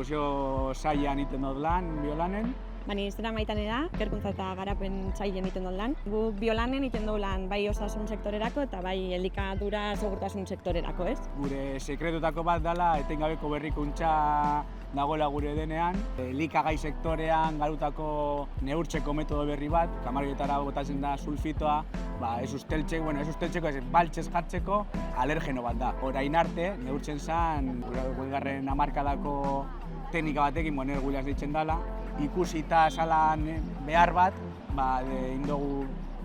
produkzio sailean egiten dut lan, biolanen. Ni izena Maitane da, ikerkuntza eta garapen sailean egiten dut lan. Gu biolanen egiten dugu lan bai osasun sektorerako eta bai elikadura segurtasun sektorerako, ez? Gure sekretutako bat dela etengabeko berrikuntza dagoela gure denean. Elikagai sektorean garutako neurtzeko metodo berri bat, kamarioetara botatzen da sulfitoa, ez usteltzeko, baltxez jartzeko alergeno bat da. Orain arte, neurtzen zen, garren hamarkadako teknika batekin, Williams deitzen dela, ikusita salan behar bat,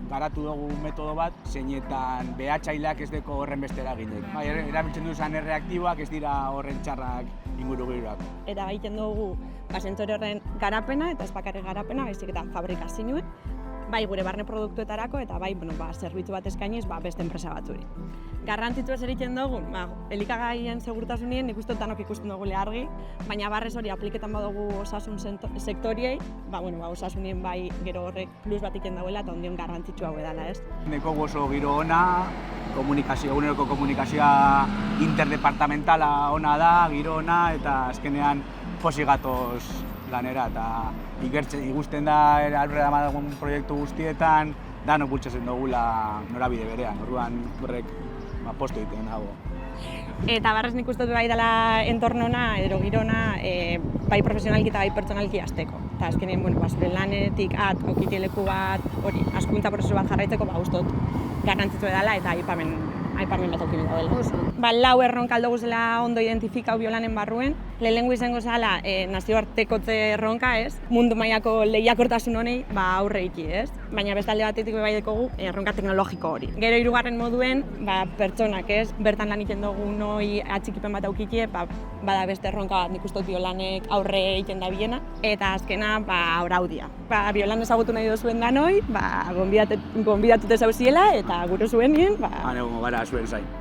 garatu dugu metodo bat, zeinetan behatzaileak ez deko horren beste eraginek. Erabiltzen duzan erreaktiboak ez dira horren txarrak ingurugirurako. Eta egiten dugu sentsore horren garapena eta ez bakarrik garapena, baizik eta fabrikazioa, bai gure barne produktuetarako eta bai zerbitzu bat eskainiz beste enpresa batzuri. Garrantzitsua zer egiten dugu, elikagaien segurtasunien nik uste danok ikusten dugu argi, baina barrez hori apliketan badugu osasun sektoriei, osasunien bai gero horrek plus bat egiten dagoela eta ondion garrantzitsua hau edala, ez? Neko oso giro ona, eguneroko komunikazioa interdepartamentala ona da, giro ona eta azkenean posi gatoz lanera eta ikusten da aurrera dagoen proiektu guztietan danok bultzatzen dugula norabide berean, orduan horrek postu egiten dago. Eta barrez nik uste bai dela entornona, edo girona, bai profesionalki eta bai pertsonalki hasteko. Eta azkenean, zure lanetik aukite leku bat, hori, hazkuntza prozesu bat jarraitzeko, uste dut garrantzitsu dela eta aipamen bat aukime daudela. Lau erronka aldo guzela ondo identifikau biolanen barruen. Lehenengo izango zala nazioartekotze erronka, ez? Mundu mailako lehiakortasun honei aurre iki, ez? Baina beste alde batetik bai dekogu erronka teknologiko hori. Gero hirugarren moduen, pertsonak, ez? Bertan lan egiten dugu noi atxikipen bat aukikie, bada beste erronka bat nik uste biolanek aurre egiten da biena. Eta azkena, araudia. Biolan ezagutu nahi duzuen danoi, gonbidatute zauziela eta gure zuenien, gara zuen zain.